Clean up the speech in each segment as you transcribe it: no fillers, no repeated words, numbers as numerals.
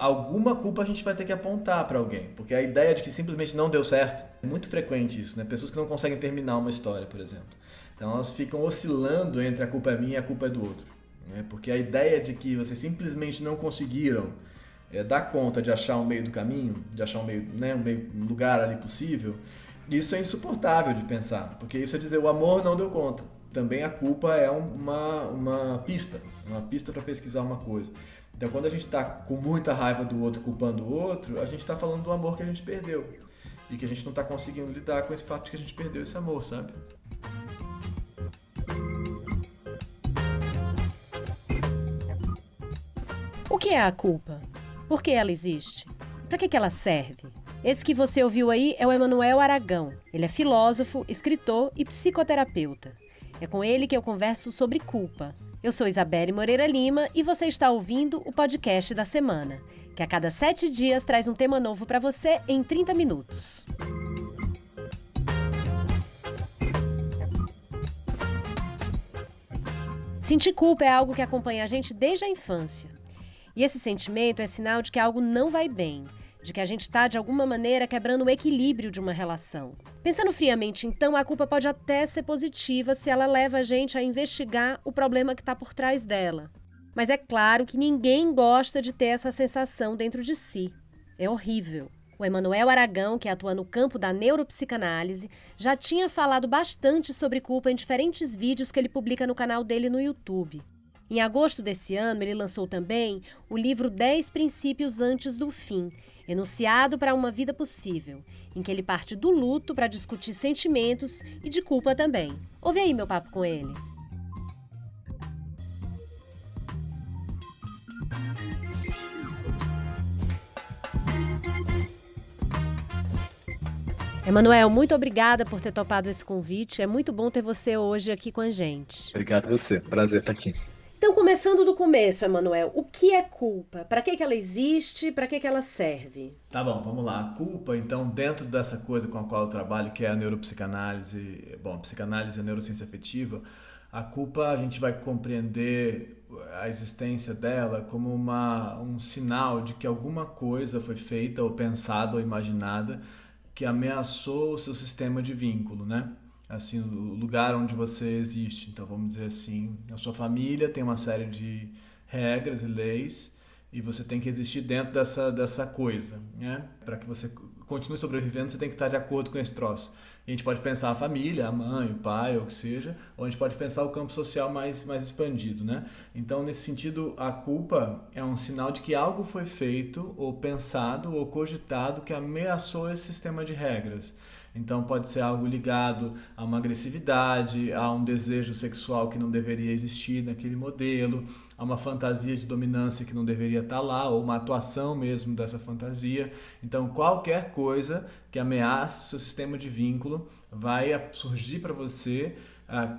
alguma culpa a gente vai ter que apontar para alguém, porque a ideia de que simplesmente não deu certo, é muito frequente isso, né? Pessoas que não conseguem terminar uma história, por exemplo. Então elas ficam oscilando entre a culpa é minha e a culpa é do outro, né? Porque a ideia de que vocês simplesmente não conseguiram dar conta de achar um meio do caminho, de achar um meio, né, um lugar ali possível, isso é insuportável de pensar, porque isso é dizer o amor não deu conta. Também a culpa é uma pista para pesquisar uma coisa. Então, quando a gente está com muita raiva do outro, culpando o outro, a gente está falando do amor que a gente perdeu. E que a gente não está conseguindo lidar com esse fato de que a gente perdeu esse amor, sabe? O que é a culpa? Por que ela existe? Para que ela serve? Esse que você ouviu aí é o Emanuel Aragão. Ele é filósofo, escritor e psicoterapeuta. É com ele que eu converso sobre culpa. Eu sou Isabelle Moreira Lima e você está ouvindo o podcast da semana, que a cada 7 dias traz um tema novo para você em 30 minutos. Sentir culpa é algo que acompanha a gente desde a infância. E esse sentimento é sinal de que algo não vai bem, de que a gente está, de alguma maneira, quebrando o equilíbrio de uma relação. Pensando friamente, então, a culpa pode até ser positiva se ela leva a gente a investigar o problema que está por trás dela. Mas é claro que ninguém gosta de ter essa sensação dentro de si. É horrível. O Emanuel Aragão, que atua no campo da neuropsicanálise, já tinha falado bastante sobre culpa em diferentes vídeos que ele publica no canal dele no YouTube. Em agosto desse ano, ele lançou também o livro 10 Princípios Antes do Fim, Enunciado para uma Vida Possível, em que ele parte do luto para discutir sentimentos e de culpa também. Ouve aí meu papo com ele. Emanuel, muito obrigada por ter topado esse convite. É muito bom ter você hoje aqui com a gente. Obrigado a você, prazer estar aqui. Então, começando do começo, Emanuel, o que é culpa? Para que ela existe? Para que ela serve? Tá bom, vamos lá. A culpa, então, dentro dessa coisa com a qual eu trabalho, que é a neuropsicanálise, a psicanálise e a neurociência afetiva, a culpa a gente vai compreender a existência dela como um sinal de que alguma coisa foi feita ou pensada ou imaginada que ameaçou o seu sistema de vínculo, né? Assim, o lugar onde você existe. Então, vamos dizer assim, a sua família tem uma série de regras e leis e você tem que existir dentro dessa coisa, né? Para que você continue sobrevivendo, você tem que estar de acordo com esse troço. E a gente pode pensar a família, a mãe, o pai, ou o que seja, ou a gente pode pensar o campo social mais expandido, né? Então, nesse sentido, a culpa é um sinal de que algo foi feito, ou pensado, ou cogitado que ameaçou esse sistema de regras. Então pode ser algo ligado a uma agressividade, a um desejo sexual que não deveria existir naquele modelo, a uma fantasia de dominância que não deveria estar lá, ou uma atuação mesmo dessa fantasia. Então qualquer coisa que ameace o seu sistema de vínculo vai surgir para você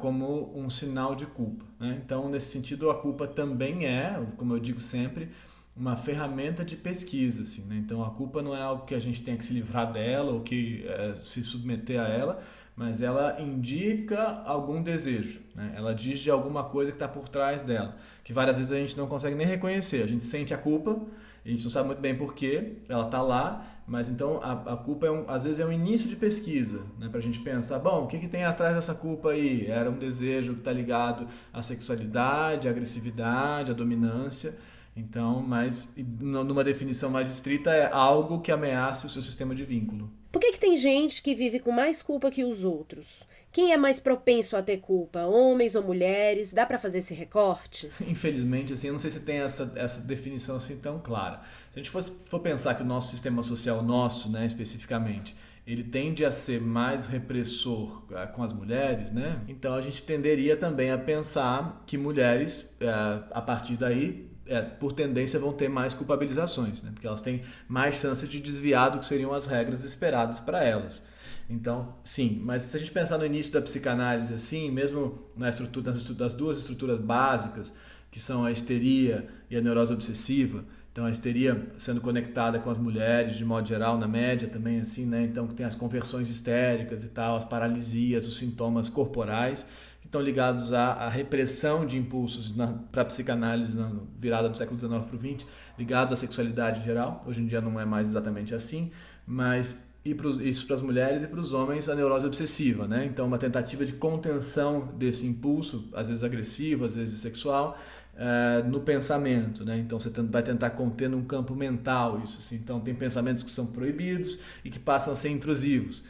como um sinal de culpa, né? Então nesse sentido a culpa também é, como eu digo sempre, uma ferramenta de pesquisa, assim, né? Então a culpa não é algo que a gente tenha que se livrar dela ou que se submeter a ela, mas ela indica algum desejo, né? Ela diz de alguma coisa que está por trás dela, que várias vezes a gente não consegue nem reconhecer. A gente sente a culpa, a gente não sabe muito bem porquê, ela está lá, mas então a culpa às vezes é um início de pesquisa, né? Para a gente pensar, bom, o que tem atrás dessa culpa aí? Era um desejo que está ligado à sexualidade, à agressividade, à dominância. Então, mas numa definição mais estrita, é algo que ameace o seu sistema de vínculo. Por que tem gente que vive com mais culpa que os outros? Quem é mais propenso a ter culpa? Homens ou mulheres? Dá para fazer esse recorte? Infelizmente, assim, eu não sei se tem essa definição assim tão clara. Se a gente for pensar que o nosso sistema social, né, especificamente, ele tende a ser mais repressor com as mulheres, né? Então a gente tenderia também a pensar que mulheres, a partir daí, por tendência vão ter mais culpabilizações, né? Porque elas têm mais chance de desviar do que seriam as regras esperadas para elas. Então, sim, mas se a gente pensar no início da psicanálise, assim, mesmo das duas estruturas básicas, que são a histeria e a neurose obsessiva, então a histeria sendo conectada com as mulheres, de modo geral, na média também, assim, né? Então que tem as conversões histéricas e tal, as paralisias, os sintomas corporais, estão ligados à repressão de impulsos para a psicanálise na virada do século XIX para o XX, ligados à sexualidade em geral. Hoje em dia não é mais exatamente assim, mas isso para as mulheres e para os homens, a neurose obsessiva, né? Então, uma tentativa de contenção desse impulso, às vezes agressivo, às vezes sexual, no pensamento, né? Então você vai tentar conter num campo mental isso, assim. Então tem pensamentos que são proibidos e que passam a ser intrusivos.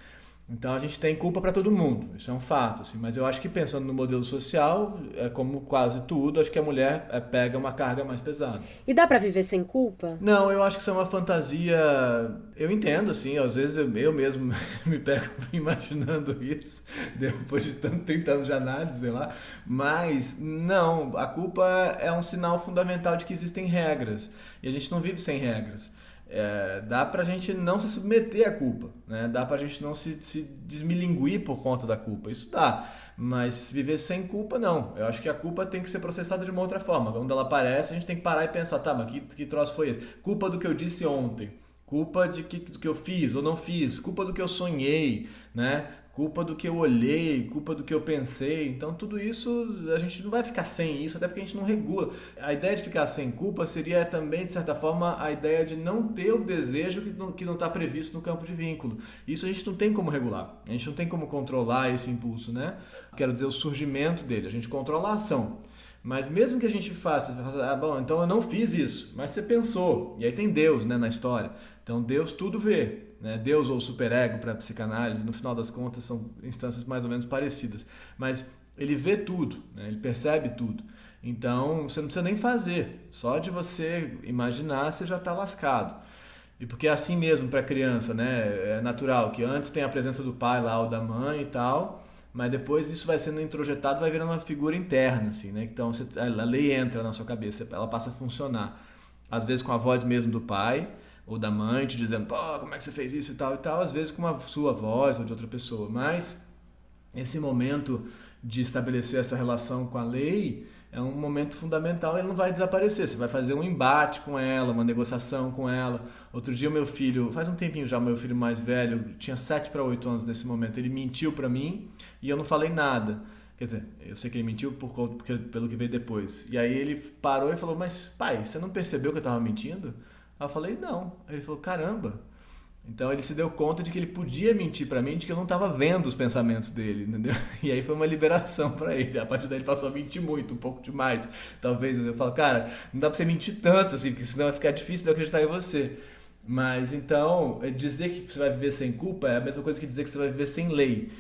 Então a gente tem culpa para todo mundo, isso é um fato, assim. Mas eu acho que pensando no modelo social, como quase tudo, acho que a mulher pega uma carga mais pesada. E dá pra viver sem culpa? Não, eu acho que isso é uma fantasia. Eu entendo, assim, às vezes eu mesmo me pego imaginando isso, depois de 30 anos de análise, sei lá. Mas não, a culpa é um sinal fundamental de que existem regras. E a gente não vive sem regras. Dá pra gente não se submeter à culpa, né? Dá pra gente não se desmilinguir por conta da culpa, isso dá, mas viver sem culpa não. Eu acho que a culpa tem que ser processada de uma outra forma. Quando ela aparece, a gente tem que parar e pensar, tá, mas que troço foi esse? Culpa do que eu disse ontem, culpa do que eu fiz ou não fiz, culpa do que eu sonhei, né? Culpa do que eu olhei, culpa do que eu pensei. Então tudo isso, a gente não vai ficar sem isso, até porque a gente não regula. A ideia de ficar sem culpa seria também, de certa forma, a ideia de não ter o desejo que não está previsto no campo de vínculo. Isso a gente não tem como regular, a gente não tem como controlar esse impulso, né? Quero dizer, o surgimento dele, a gente controla a ação. Mas mesmo que a gente faça, bom, então eu não fiz isso, mas você pensou, e aí tem Deus, né, na história. Então Deus tudo vê, né? Deus ou superego para a psicanálise, no final das contas são instâncias mais ou menos parecidas, mas ele vê tudo, né? Ele percebe tudo. Então você não precisa nem fazer, só de você imaginar você já está lascado. E porque é assim mesmo para a criança, né? É natural que antes tem a presença do pai lá ou da mãe e tal, mas depois isso vai sendo introjetado, vai virando uma figura interna, assim, né? Então a lei entra na sua cabeça, ela passa a funcionar. Às vezes com a voz mesmo do pai ou da mãe te dizendo, pô, como é que você fez isso e tal, às vezes com a sua voz ou de outra pessoa. Mas esse momento de estabelecer essa relação com a lei é um momento fundamental, ele não vai desaparecer. Você vai fazer um embate com ela, uma negociação com ela. Outro dia o meu filho, faz um tempinho já, o meu filho mais velho, tinha 7 para 8 anos nesse momento, ele mentiu para mim e eu não falei nada. Quer dizer, eu sei que ele mentiu pelo que veio depois. E aí ele parou e falou, mas pai, você não percebeu que eu estava mentindo? Aí eu falei, não. Aí ele falou, caramba. Então ele se deu conta de que ele podia mentir pra mim, de que eu não estava vendo os pensamentos dele, entendeu? E aí foi uma liberação pra ele. A partir daí ele passou a mentir muito, um pouco demais. Talvez eu falo, cara, não dá pra você mentir tanto, assim, porque senão vai ficar difícil de eu acreditar em você. Mas então, dizer que você vai viver sem culpa é a mesma coisa que dizer que você vai viver sem lei.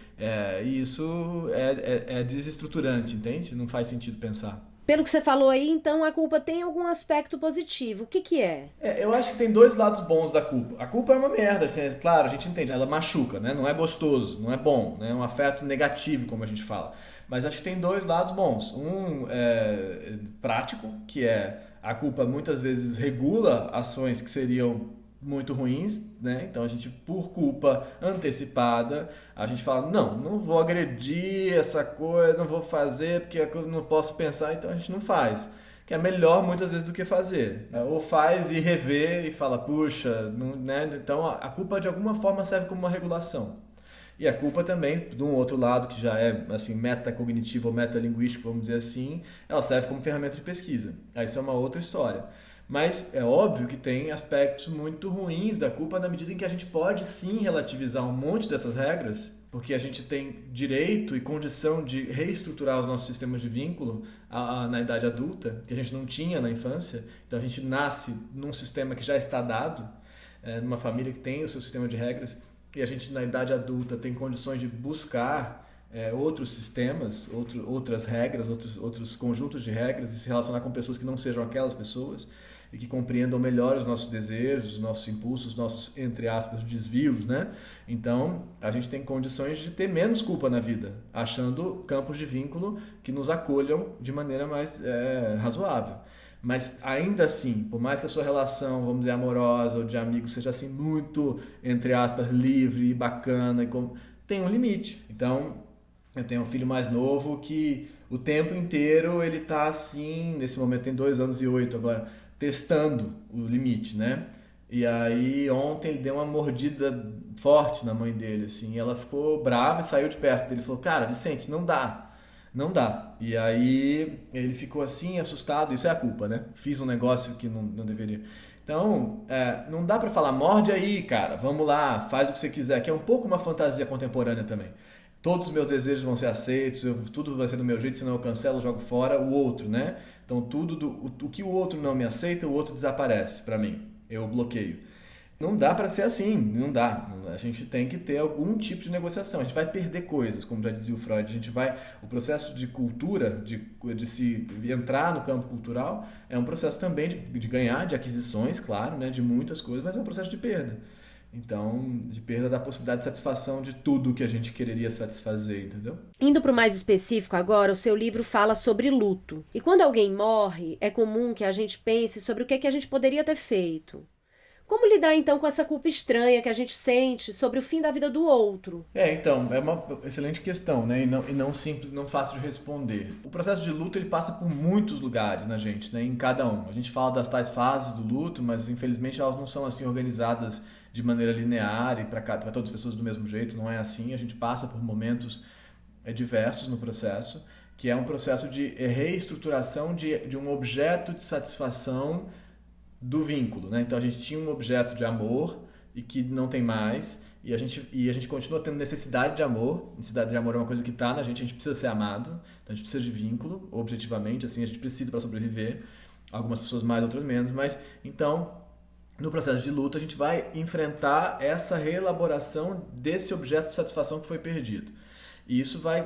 E isso é desestruturante, entende? Não faz sentido pensar. Pelo que você falou aí, então a culpa tem algum aspecto positivo. O que é? Eu acho que tem dois lados bons da culpa. A culpa é uma merda, assim, claro, a gente entende, ela machuca, né? Não é gostoso, não é bom, né? É um afeto negativo, como a gente fala. Mas acho que tem dois lados bons. Um é prático, que é a culpa muitas vezes regula ações que seriam muito ruins, né? Então a gente, por culpa antecipada, a gente fala, não vou agredir essa coisa, não vou fazer porque eu não posso pensar, então a gente não faz. Que é melhor muitas vezes do que fazer. Ou faz e revê e fala, puxa, não, né? Então a culpa de alguma forma serve como uma regulação. E a culpa também, de um outro lado, que já é assim, metacognitivo ou metalinguístico, vamos dizer assim, ela serve como ferramenta de pesquisa. Aí isso é uma outra história. Mas é óbvio que tem aspectos muito ruins da culpa na medida em que a gente pode sim relativizar um monte dessas regras, porque a gente tem direito e condição de reestruturar os nossos sistemas de vínculo na idade adulta, que a gente não tinha na infância. Então a gente nasce num sistema que já está dado, numa família que tem o seu sistema de regras, e a gente na idade adulta tem condições de buscar outros sistemas, outras regras, outros conjuntos de regras e se relacionar com pessoas que não sejam aquelas pessoas e que compreendam melhor os nossos desejos, os nossos impulsos, os nossos, entre aspas, desvios, né? Então, a gente tem condições de ter menos culpa na vida, achando campos de vínculo que nos acolham de maneira mais razoável. Mas ainda assim, por mais que a sua relação, vamos dizer, amorosa ou de amigo seja assim muito, entre aspas, livre e bacana, tem um limite. Então, eu tenho um filho mais novo que o tempo inteiro ele tá assim, nesse momento tem 2 anos e 8 agora, testando o limite, né? E aí ontem ele deu uma mordida forte na mãe dele, assim, e ela ficou brava e saiu de perto dele. Falou, cara, Vicente, não dá. Não dá. E aí ele ficou assim, assustado. Isso é a culpa, né? Fiz um negócio que não deveria. Então, não dá pra falar, morde aí, cara, vamos lá, faz o que você quiser, que é um pouco uma fantasia contemporânea também. Todos os meus desejos vão ser aceitos, tudo vai ser do meu jeito, senão eu cancelo, jogo fora o outro, né? Então, o que o outro não me aceita, o outro desaparece pra mim. Eu bloqueio. Não dá pra ser assim, não dá. A gente tem que ter algum tipo de negociação. A gente vai perder coisas, como já dizia o Freud. O processo de cultura, de se entrar no campo cultural, é um processo também de ganhar, de aquisições, claro, né? De muitas coisas, mas é um processo de perda. Então, de perda da possibilidade de satisfação de tudo que a gente quereria satisfazer, entendeu? Indo para o mais específico agora, o seu livro fala sobre luto. E quando alguém morre, é comum que a gente pense sobre o que a gente poderia ter feito. Como lidar então com essa culpa estranha que a gente sente sobre o fim da vida do outro? Então, é uma excelente questão, né? E não simples, não fácil de responder. O processo de luto, ele passa por muitos lugares na gente, né? Em cada um. A gente fala das tais fases do luto, mas infelizmente elas não são assim organizadas de maneira linear e para todas as pessoas do mesmo jeito, não é assim. A gente passa por momentos diversos no processo, que é um processo de reestruturação de um objeto de satisfação do vínculo, né? Então a gente tinha um objeto de amor e que não tem mais, e a gente continua tendo necessidade de amor. Necessidade de amor é uma coisa que está na gente, a gente precisa ser amado, então a gente precisa de vínculo, objetivamente, assim, a gente precisa para sobreviver, algumas pessoas mais, outras menos, mas então no processo de luto a gente vai enfrentar essa reelaboração desse objeto de satisfação que foi perdido. E isso vai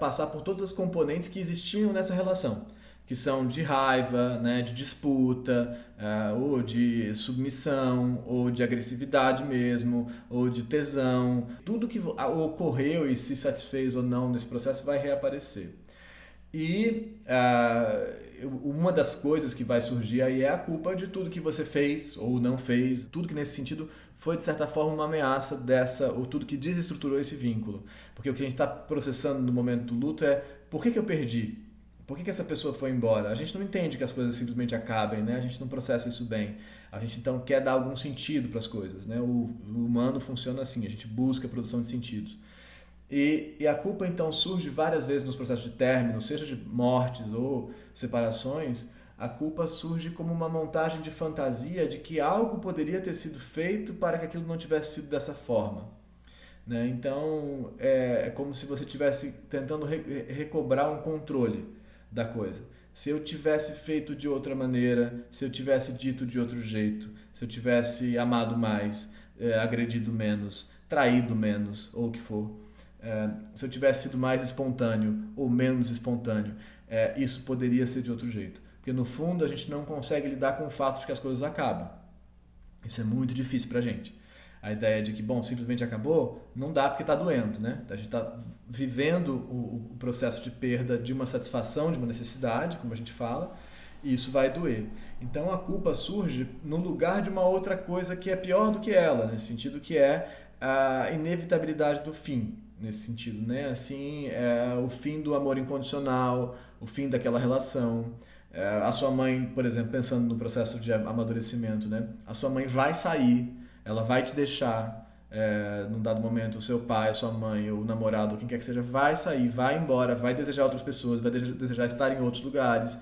passar por todas as componentes que existiam nessa relação, que são de raiva, né, de disputa, ou de submissão, ou de agressividade mesmo, ou de tesão. Tudo que ocorreu e se satisfez ou não nesse processo vai reaparecer. E uma das coisas que vai surgir aí é a culpa de tudo que você fez ou não fez, tudo que nesse sentido foi de certa forma uma ameaça ou tudo que desestruturou esse vínculo. Porque o que a gente está processando no momento do luto é: por que eu perdi? Por que essa pessoa foi embora? A gente não entende que as coisas simplesmente acabem, né? A gente não processa isso bem. A gente então quer dar algum sentido para as coisas, né? O humano funciona assim, a gente busca a produção de sentidos. E a culpa então surge várias vezes nos processos de término, seja de mortes ou separações. A culpa surge como uma montagem de fantasia de que algo poderia ter sido feito para que aquilo não tivesse sido dessa forma, né? Então é como se você estivesse tentando recobrar um controle da coisa. Se eu tivesse feito de outra maneira, se eu tivesse dito de outro jeito, se eu tivesse amado mais, agredido menos, traído menos, ou o que for, se eu tivesse sido mais espontâneo ou menos espontâneo, isso poderia ser de outro jeito. Porque no fundo a gente não consegue lidar com o fato de que as coisas acabam. Isso é muito difícil pra gente. A ideia de que, simplesmente acabou, não dá porque está doendo, né? A gente está vivendo o processo de perda de uma satisfação, de uma necessidade, como a gente fala, e isso vai doer. Então a culpa surge no lugar de uma outra coisa que é pior do que ela, nesse sentido que é a inevitabilidade do fim, nesse sentido, né? Assim, o fim do amor incondicional, o fim daquela relação. A sua mãe, por exemplo, pensando no processo de amadurecimento, né? A sua mãe vai sair, ela vai te deixar, num dado momento, o seu pai, a sua mãe, o namorado, quem quer que seja, vai sair, vai embora, vai desejar outras pessoas, vai desejar estar em outros lugares,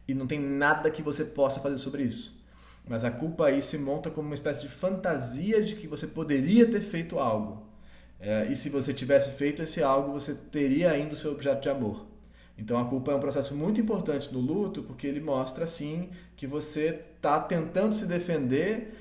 e não tem nada que você possa fazer sobre isso. Mas a culpa aí se monta como uma espécie de fantasia de que você poderia ter feito algo. E se você tivesse feito esse algo, você teria ainda o seu objeto de amor. Então a culpa é um processo muito importante no luto, porque ele mostra, assim, que você está tentando se defender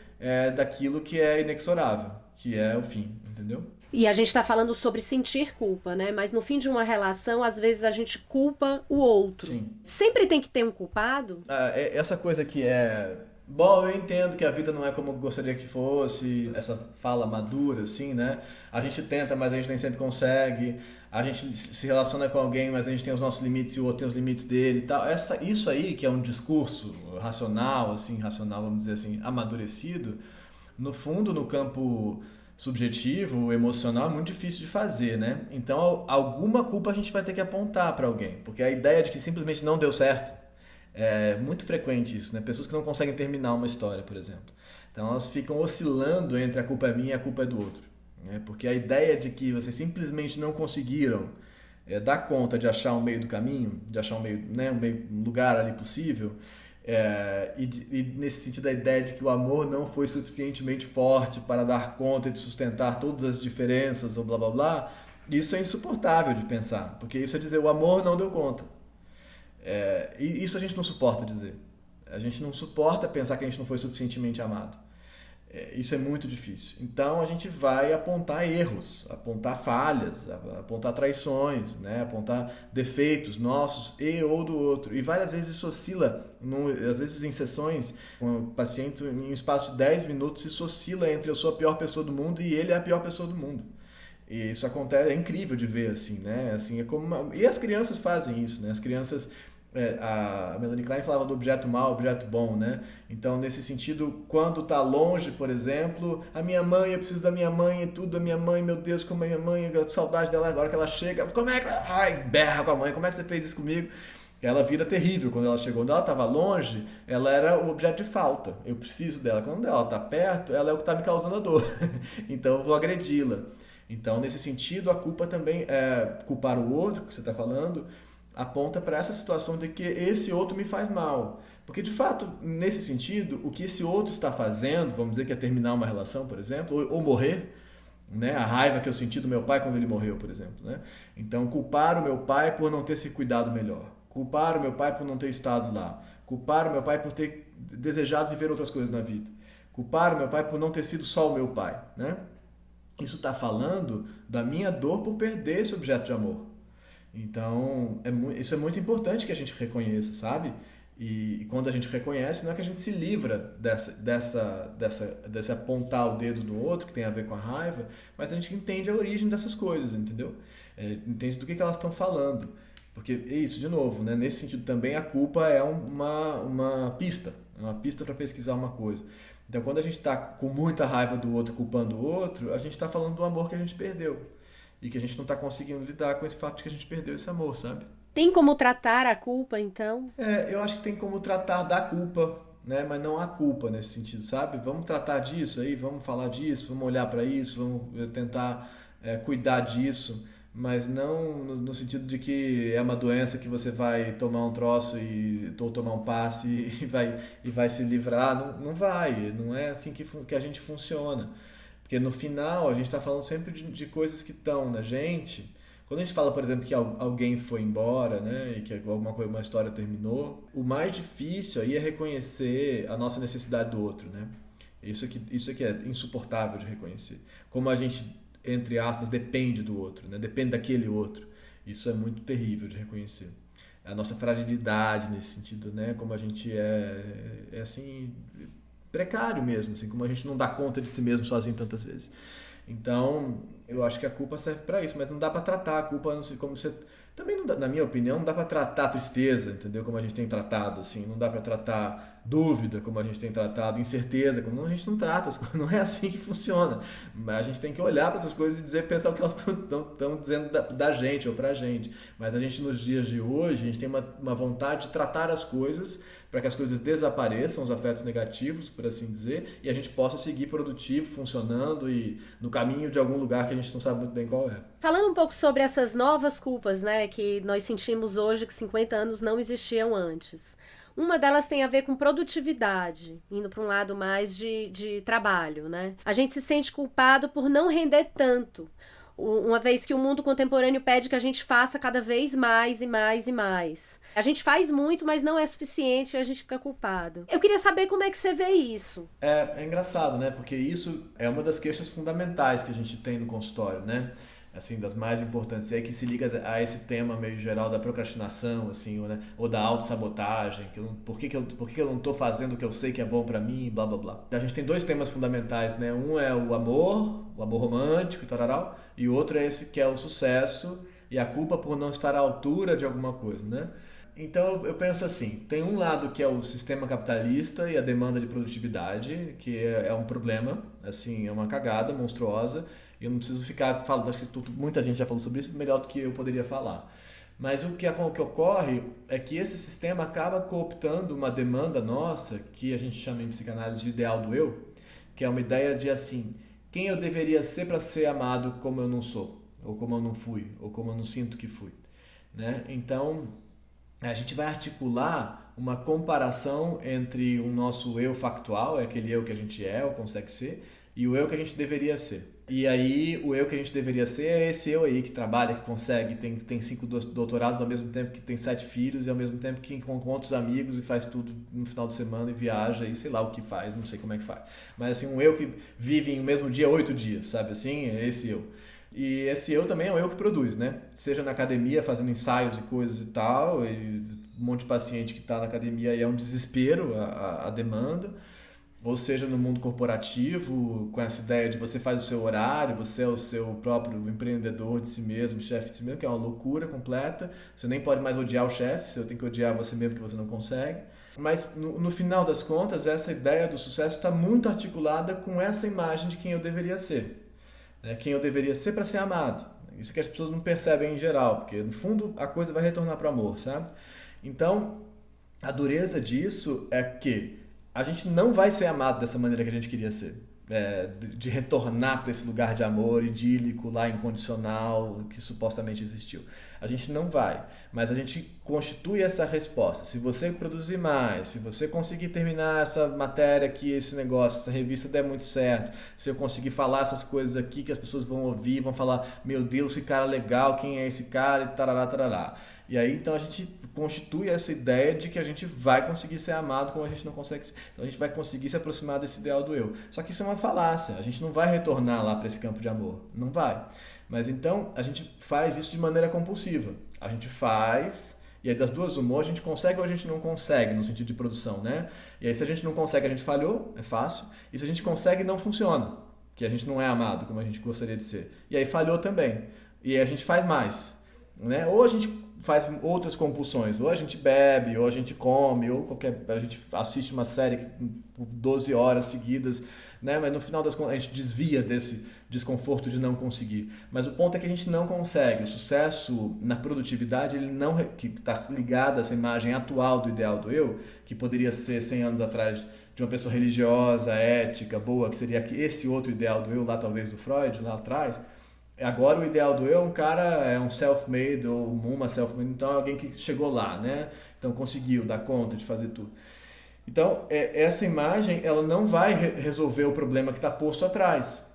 daquilo que é inexorável, que é o fim, entendeu? E a gente está falando sobre sentir culpa, né? Mas no fim de uma relação, às vezes a gente culpa o outro. Sim. Sempre tem que ter um culpado? Essa coisa que eu entendo que a vida não é como eu gostaria que fosse, essa fala madura, assim, né? A gente tenta, mas a gente nem sempre consegue. A gente se relaciona com alguém, mas a gente tem os nossos limites e o outro tem os limites dele e tal. Isso aí, que é um discurso racional, vamos dizer assim, amadurecido, no fundo, no campo subjetivo, emocional, é muito difícil de fazer, né? Então, alguma culpa a gente vai ter que apontar para alguém, porque a ideia de que simplesmente não deu certo é muito frequente isso, né? Pessoas que não conseguem terminar uma história, por exemplo. Então, elas ficam oscilando entre a culpa é minha e a culpa é do outro, né? Porque a ideia de que vocês simplesmente não conseguiram dar conta de achar um meio do caminho, de achar um lugar ali possível, e nesse sentido a ideia de que o amor não foi suficientemente forte para dar conta de sustentar todas as diferenças ou blá blá blá, isso é insuportável de pensar, porque isso é dizer o amor não deu conta. E isso a gente não suporta dizer. A gente não suporta pensar que a gente não foi suficientemente amado. Isso é muito difícil. Então a gente vai apontar erros, apontar falhas, apontar traições, né? Apontar defeitos nossos e ou do outro. E várias vezes isso oscila, às vezes em sessões, com o paciente, em um espaço de 10 minutos, isso oscila entre eu sou a pior pessoa do mundo e ele é a pior pessoa do mundo. E isso acontece, é incrível de ver assim, né? Assim, e as crianças fazem isso, né? As crianças... a Melanie Klein falava do objeto mau, objeto bom, né? Então, nesse sentido, quando tá longe, por exemplo, a minha mãe, eu preciso da minha mãe e tudo, a minha mãe, meu Deus, como é minha mãe, eu saudade dela agora que ela chega, como é que... Ai, berra com a mãe, como é que você fez isso comigo? Ela vira terrível quando ela chegou. Quando ela estava longe, ela era o objeto de falta. Eu preciso dela. Quando ela está perto, ela é o que está me causando a dor. Então, eu vou agredi-la. Então, nesse sentido, a culpa também é culpar o outro, que você está falando, aponta para essa situação de que esse outro me faz mal. Porque, de fato, nesse sentido, o que esse outro está fazendo, vamos dizer que é terminar uma relação, por exemplo, ou morrer, né? A raiva que eu senti do meu pai quando ele morreu, por exemplo. Né? Então, culpar o meu pai por não ter se cuidado melhor. Culpar o meu pai por não ter estado lá. Culpar o meu pai por ter desejado viver outras coisas na vida. Culpar o meu pai por não ter sido só o meu pai. Né? Isso está falando da minha dor por perder esse objeto de amor. Então, isso é muito importante que a gente reconheça, sabe? E quando a gente reconhece, não é que a gente se livra desse apontar o dedo do outro, que tem a ver com a raiva, mas a gente entende a origem dessas coisas, entendeu? Entende do que elas estão falando. Porque, isso, de novo, né? Nesse sentido também a culpa é uma pista para pesquisar uma coisa. Então, quando a gente está com muita raiva do outro, culpando o outro, a gente está falando do amor que a gente perdeu. E que a gente não está conseguindo lidar com esse fato de que a gente perdeu esse amor, sabe? Tem como tratar a culpa, então? Eu acho que tem como tratar da culpa, né? Mas não a culpa nesse sentido, sabe? Vamos tratar disso aí, vamos falar disso, vamos olhar para isso, vamos tentar cuidar disso, mas não no sentido de que é uma doença que você vai tomar um troço ou tomar um passe e vai se livrar. Não vai, não é assim que a gente funciona. Porque no final a gente está falando sempre de coisas que estão na gente. Quando a gente fala, por exemplo, que alguém foi embora, né, e que uma história terminou, o mais difícil aí é reconhecer a nossa necessidade do outro, né? Isso aqui é insuportável de reconhecer. Como a gente, entre aspas, depende do outro, né? Depende daquele outro. Isso é muito terrível de reconhecer. A nossa fragilidade nesse sentido, né? Como a gente é assim... precário mesmo, assim, como a gente não dá conta de si mesmo sozinho tantas vezes. Então, eu acho que a culpa serve para isso, mas não dá para tratar a culpa, não sei como você... Também, não dá, na minha opinião, não dá para tratar a tristeza, entendeu? Como a gente tem tratado, assim, não dá para tratar dúvida, como a gente tem tratado incerteza, como a gente não trata, não é assim que funciona. Mas a gente tem que olhar para essas coisas e pensar o que elas estão dizendo da gente ou para a gente. Mas a gente, nos dias de hoje, a gente tem uma vontade de tratar as coisas para que as coisas desapareçam, os afetos negativos, por assim dizer, e a gente possa seguir produtivo, funcionando e no caminho de algum lugar que a gente não sabe muito bem qual é. Falando um pouco sobre essas novas culpas, né, que nós sentimos hoje que 50 anos não existiam antes. Uma delas tem a ver com produtividade, indo para um lado mais de trabalho, né? A gente se sente culpado por não render tanto, uma vez que o mundo contemporâneo pede que a gente faça cada vez mais e mais e mais. A gente faz muito, mas não é suficiente e a gente fica culpado. Eu queria saber como é que você vê isso. É engraçado, né? Porque isso é uma das queixas fundamentais que a gente tem no consultório, né? Assim, das mais importantes, é que se liga a esse tema meio geral da procrastinação, assim, né? Ou da autossabotagem, por que eu não estou fazendo o que eu sei que é bom para mim, blá blá blá. A gente tem dois temas fundamentais, né? Um é o amor romântico e tararau, e o outro é esse que é o sucesso e a culpa por não estar à altura de alguma coisa, né? Então eu penso assim, tem um lado que é o sistema capitalista e a demanda de produtividade, que é um problema, assim, é uma cagada monstruosa. Eu não preciso ficar falando, acho que muita gente já falou sobre isso, melhor do que eu poderia falar. Mas o que ocorre é que esse sistema acaba cooptando uma demanda nossa, que a gente chama em psicanálise de ideal do eu, que é uma ideia de assim, quem eu deveria ser para ser amado como eu não sou? ou como eu não fui, ou como eu não sinto que fui, né? Então, a gente vai articular uma comparação entre o nosso eu factual, é aquele eu que a gente é ou consegue ser, e o eu que a gente deveria ser. E aí, o eu que a gente deveria ser é esse eu aí que trabalha, que consegue, tem 5 doutorados ao mesmo tempo que tem 7 filhos e ao mesmo tempo que encontra os amigos e faz tudo no final de semana e viaja e sei lá o que faz, não sei como é que faz. Mas assim, um eu que vive em o mesmo dia 8 dias, sabe assim? É esse eu. E esse eu também é o eu que produz, né? Seja na academia fazendo ensaios e coisas e tal, e um monte de paciente que está na academia e é um desespero a demanda. Ou seja, no mundo corporativo, com essa ideia de você faz o seu horário, você é o seu próprio empreendedor de si mesmo, chefe de si mesmo, que é uma loucura completa. Você nem pode mais odiar o chefe, você tem que odiar você mesmo que você não consegue. Mas no final das contas, essa ideia do sucesso está muito articulada com essa imagem de quem eu deveria ser. Né? Quem eu deveria ser para ser amado. Isso que as pessoas não percebem em geral, porque no fundo a coisa vai retornar para o amor, sabe? Então, a dureza disso é que a gente não vai ser amado dessa maneira que a gente queria ser. De retornar para esse lugar de amor idílico, lá incondicional, que supostamente existiu. A gente não vai, mas a gente constitui essa resposta. Se você produzir mais, se você conseguir terminar essa matéria aqui, esse negócio, essa revista der muito certo, se eu conseguir falar essas coisas aqui que as pessoas vão ouvir, vão falar, meu Deus, que cara legal, quem é esse cara, e tarará, tarará. E aí, então, a gente constitui essa ideia de que a gente vai conseguir ser amado como a gente não consegue ser. Então, a gente vai conseguir se aproximar desse ideal do eu. Só que isso é uma falácia. A gente não vai retornar lá para esse campo de amor. Não vai. Mas, então, a gente faz isso de maneira compulsiva. A gente faz, e aí das duas uma, a gente consegue ou a gente não consegue, no sentido de produção, né? E aí, se a gente não consegue, a gente falhou, é fácil. E se a gente consegue, não funciona. Que a gente não é amado como a gente gostaria de ser. E aí, falhou também. E aí, a gente faz mais. Né? Ou a gente faz outras compulsões, ou a gente bebe, ou a gente come, ou a gente assiste uma série por 12 horas seguidas, né? Mas no final das contas a gente desvia desse desconforto de não conseguir. Mas o ponto é que a gente não consegue. O sucesso na produtividade, ele não, que está ligado a essa imagem atual do ideal do eu, que poderia ser 100 anos atrás de uma pessoa religiosa, ética, boa, que seria esse outro ideal do eu lá talvez do Freud, lá atrás. Agora o ideal do eu é um cara, é um self-made ou uma self-made, então é alguém que chegou lá, né? Então conseguiu dar conta de fazer tudo. Então essa imagem ela não vai resolver o problema que está posto atrás.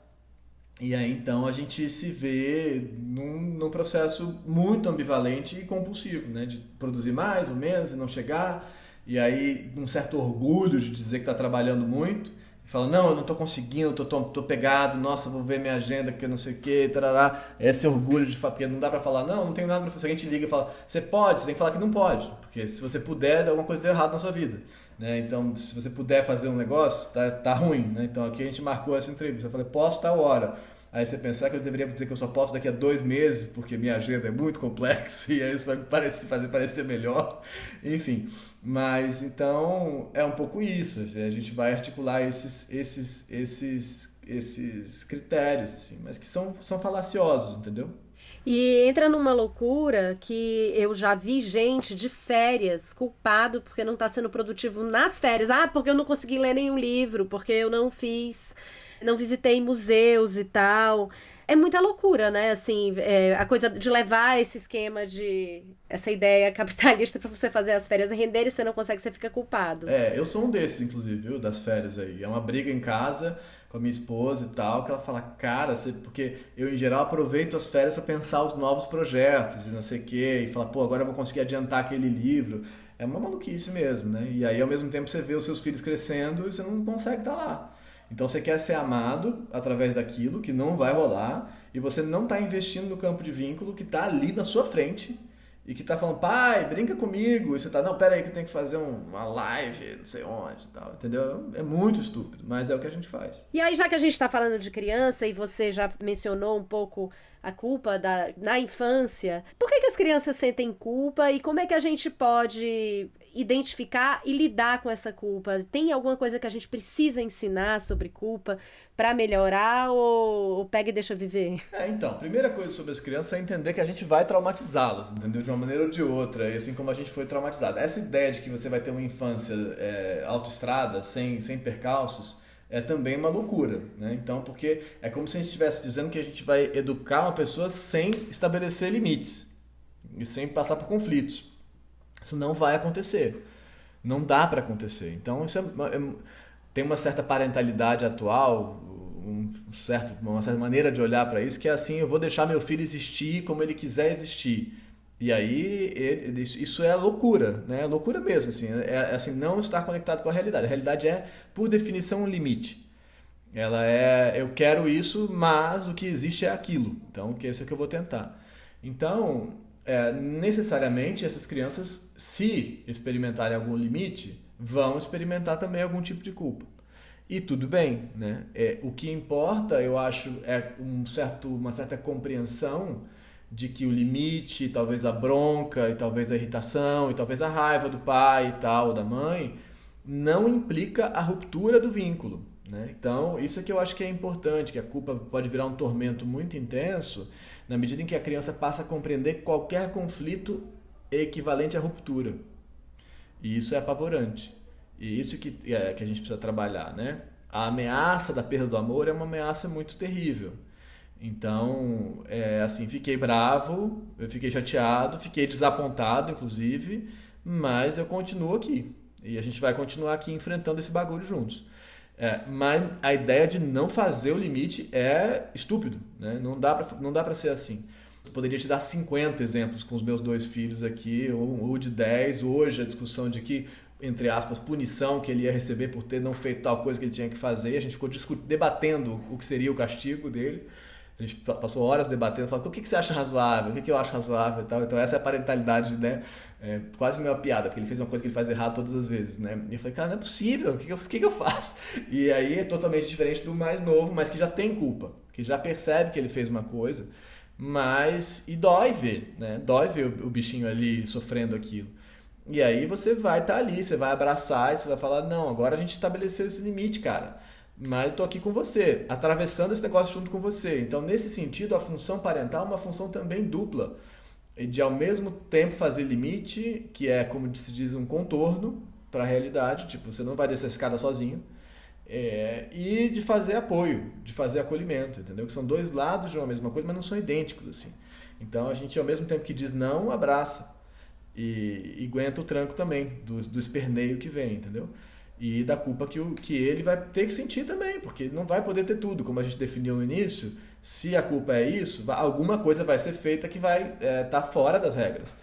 E aí então a gente se vê num processo muito ambivalente e compulsivo, né? De produzir mais ou menos e não chegar. E aí um certo orgulho de dizer que está trabalhando muito. Fala, não, eu não tô conseguindo, tô pegado, nossa, vou ver minha agenda, que eu não sei o que, tarará. Esse orgulho de falar, porque não dá pra falar, não tenho nada pra fazer. Se alguém te liga e fala, você pode, você tem que falar que não pode, porque se você puder, alguma coisa deu errado na sua vida. Né? Então, se você puder fazer um negócio, tá ruim. Né? Então, aqui a gente marcou essa entrevista, eu falei, posso tal hora. Aí você pensar que eu deveria dizer que eu só posso daqui a 2 meses, porque minha agenda é muito complexa e aí isso vai fazer parecer melhor. Enfim, mas então é um pouco isso. A gente vai articular esses critérios, assim, mas que são falaciosos, entendeu? E entra numa loucura que eu já vi gente de férias culpado porque não está sendo produtivo nas férias. Ah, porque eu não consegui ler nenhum livro, porque eu não visitei museus e tal. É muita loucura, né? Assim, a coisa de levar esse esquema essa ideia capitalista para você fazer as férias render e você não consegue, você fica culpado. Eu sou um desses, inclusive, viu? Das férias aí. É uma briga em casa com a minha esposa e tal, que ela fala, cara, porque eu em geral aproveito as férias para pensar os novos projetos e não sei o quê, e fala, pô, agora eu vou conseguir adiantar aquele livro. É uma maluquice mesmo, né? E aí ao mesmo tempo você vê os seus filhos crescendo e você não consegue estar lá. Então você quer ser amado através daquilo que não vai rolar e você não está investindo no campo de vínculo que está ali na sua frente e que está falando, pai, brinca comigo. E você está, não, pera aí que eu tenho que fazer uma live, não sei onde e tal, entendeu? É muito estúpido, mas é o que a gente faz. E aí, já que a gente está falando de criança e você já mencionou um pouco a culpa na infância, por que as crianças sentem culpa e como é que a gente pode identificar e lidar com essa culpa? Tem alguma coisa que a gente precisa ensinar sobre culpa para melhorar ou pega e deixa viver? Então, a primeira coisa sobre as crianças é entender que a gente vai traumatizá-las, entendeu? De uma maneira ou de outra, e assim como a gente foi traumatizado. Essa ideia de que você vai ter uma infância autoestrada, sem percalços, é também uma loucura, né? Então, porque é como se a gente estivesse dizendo que a gente vai educar uma pessoa sem estabelecer limites e sem passar por conflitos. Isso não vai acontecer. Não dá para acontecer. Então, tem uma certa parentalidade atual, uma certa maneira de olhar para isso, que é assim, eu vou deixar meu filho existir como ele quiser existir. E aí, isso é loucura, né? É loucura mesmo, assim, assim, não estar conectado com a realidade. A realidade é, por definição, um limite. Ela é, eu quero isso, mas o que existe é aquilo. Então, que isso é que eu vou tentar. Então, necessariamente, essas crianças, se experimentarem algum limite, vão experimentar também algum tipo de culpa. E tudo bem, né? O que importa, eu acho, é uma certa compreensão de que o limite, talvez a bronca, e talvez a irritação, e talvez a raiva do pai e tal, da mãe, não implica a ruptura do vínculo, né? Então, isso é que eu acho que é importante, que a culpa pode virar um tormento muito intenso na medida em que a criança passa a compreender qualquer conflito equivalente à ruptura. E isso é apavorante. E isso que a gente precisa trabalhar, né? A ameaça da perda do amor é uma ameaça muito terrível. Então, assim, fiquei bravo, eu fiquei chateado, fiquei desapontado, inclusive, mas eu continuo aqui. E a gente vai continuar aqui enfrentando esse bagulho juntos. Mas a ideia de não fazer o limite é estúpido, né? Não dá pra ser assim. Eu poderia te dar 50 exemplos com os meus 2 filhos aqui, ou de 10. Hoje a discussão de que, entre aspas, punição que ele ia receber por ter não feito tal coisa que ele tinha que fazer. A gente ficou debatendo o que seria o castigo dele. A gente passou horas debatendo, falando o que você acha razoável, o que eu acho razoável e tal. Então essa é a parentalidade, né? Quase uma piada, porque ele fez uma coisa que ele faz errado todas as vezes, né? E eu falei, cara, não é possível, o que eu faço? E aí é totalmente diferente do mais novo, mas que já tem culpa, que já percebe que ele fez uma coisa, e dói ver, né? Dói ver o bichinho ali sofrendo aquilo. E aí você vai estar ali, você vai abraçar e você vai falar, não, agora a gente estabeleceu esse limite, cara. Mas eu tô aqui com você, atravessando esse negócio junto com você. Então, nesse sentido, a função parental é uma função também dupla. De, ao mesmo tempo, fazer limite, que é, como se diz, um contorno para a realidade. Tipo, você não vai descer a escada sozinho. E de fazer apoio, de fazer acolhimento, entendeu? Que são 2 lados de uma mesma coisa, mas não são idênticos, assim. Então, a gente, ao mesmo tempo que diz não, abraça. E aguenta o tranco também, do esperneio que vem, entendeu? E da culpa que ele vai ter que sentir também, porque ele não vai poder ter tudo, como a gente definiu no início. Se a culpa é isso, alguma coisa vai ser feita que vai estar fora das regras.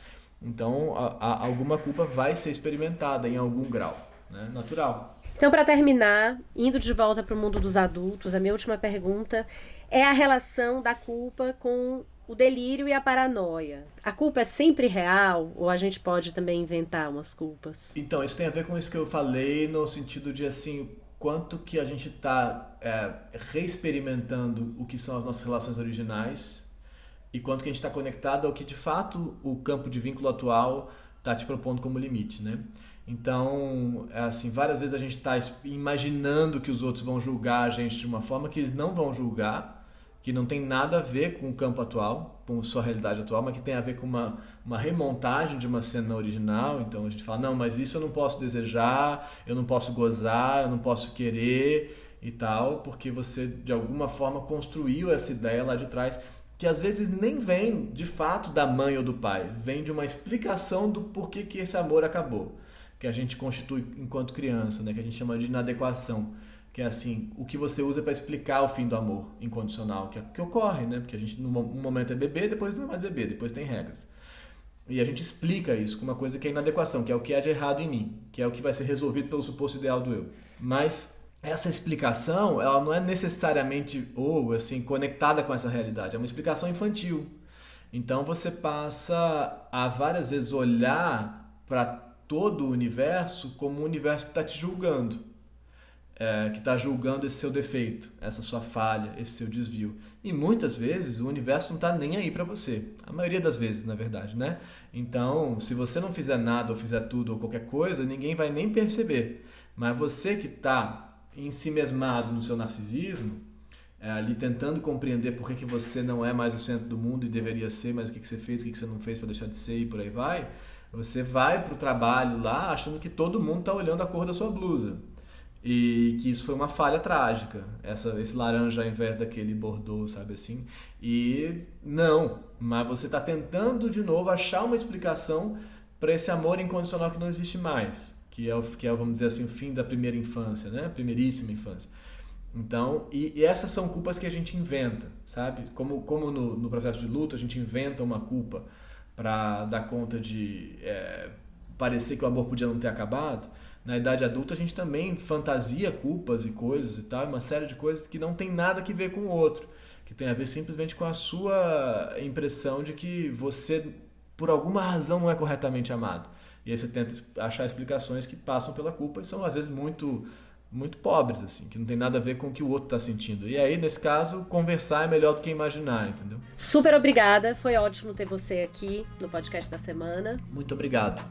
Então, alguma culpa vai ser experimentada em algum grau, né? Natural. Então, para terminar, indo de volta para o mundo dos adultos, a minha última pergunta é a relação da culpa com o delírio e a paranoia. A culpa é sempre real ou a gente pode também inventar umas culpas? Então, isso tem a ver com isso que eu falei, no sentido de, assim, quanto que a gente está reexperimentando o que são as nossas relações originais e quanto que a gente está conectado ao que, de fato, o campo de vínculo atual está te propondo como limite, né? Então, assim, várias vezes a gente está imaginando que os outros vão julgar a gente de uma forma que eles não vão julgar, que não tem nada a ver com o campo atual, com a sua realidade atual, mas que tem a ver com uma remontagem de uma cena original. Então a gente fala, não, mas isso eu não posso desejar, eu não posso gozar, eu não posso querer e tal, porque você de alguma forma construiu essa ideia lá de trás, que às vezes nem vem de fato da mãe ou do pai, vem de uma explicação do porquê que esse amor acabou, que a gente constitui enquanto criança, né, que a gente chama de inadequação. Que é assim, o que você usa para explicar o fim do amor incondicional, que ocorre, né? Porque a gente, num momento é bebê, depois não é mais bebê, depois tem regras. E a gente explica isso com uma coisa que é inadequação, que é o que é de errado em mim, que é o que vai ser resolvido pelo suposto ideal do eu. Mas essa explicação, ela não é necessariamente, ou assim, conectada com essa realidade, é uma explicação infantil. Então você passa a várias vezes olhar para todo o universo como um universo que está te julgando. Que está julgando esse seu defeito, essa sua falha, esse seu desvio. E muitas vezes o universo não está nem aí para você. A maioria das vezes, na verdade, né? Então, se você não fizer nada ou fizer tudo ou qualquer coisa, ninguém vai nem perceber. Mas você que está ensimesmado no seu narcisismo, ali tentando compreender por que você não é mais o centro do mundo e deveria ser, mas o que você fez, o que você não fez para deixar de ser e por aí vai, você vai para o trabalho lá achando que todo mundo está olhando a cor da sua blusa. E que isso foi uma falha trágica, esse laranja ao invés daquele bordeaux, sabe assim? E não, mas você está tentando de novo achar uma explicação para esse amor incondicional que não existe mais, que é, vamos dizer assim, o fim da primeira infância, né? Primeiríssima infância. Então, e essas são culpas que a gente inventa, sabe? Como no processo de luto a gente inventa uma culpa para dar conta de parecer que o amor podia não ter acabado. Na idade adulta a gente também fantasia culpas e coisas e tal, uma série de coisas que não tem nada que ver com o outro, que tem a ver simplesmente com a sua impressão de que você, por alguma razão, não é corretamente amado. E aí você tenta achar explicações que passam pela culpa e são às vezes muito pobres, assim, que não tem nada a ver com o que o outro está sentindo. E aí, nesse caso, conversar é melhor do que imaginar, entendeu? Super obrigada, foi ótimo ter você aqui no podcast da semana. Muito obrigado.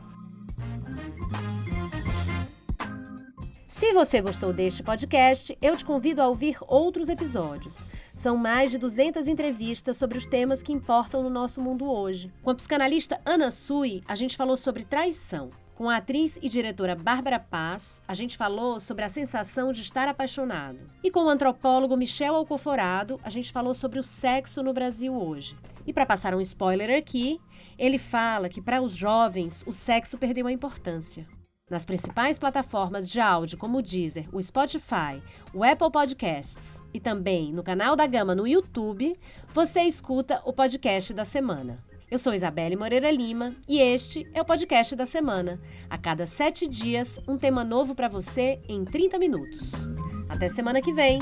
Se você gostou deste podcast, eu te convido a ouvir outros episódios. São mais de 200 entrevistas sobre os temas que importam no nosso mundo hoje. Com a psicanalista Ana Sui, a gente falou sobre traição. Com a atriz e diretora Bárbara Paz, a gente falou sobre a sensação de estar apaixonado. E com o antropólogo Michel Alcoforado, a gente falou sobre o sexo no Brasil hoje. E para passar um spoiler aqui, ele fala que para os jovens o sexo perdeu a importância. Nas principais plataformas de áudio como o Deezer, o Spotify, o Apple Podcasts e também no canal da Gama no YouTube, você escuta o podcast da semana. Eu sou Isabelle Moreira Lima e este é o podcast da semana. A cada 7 dias, um tema novo para você em 30 minutos. Até semana que vem!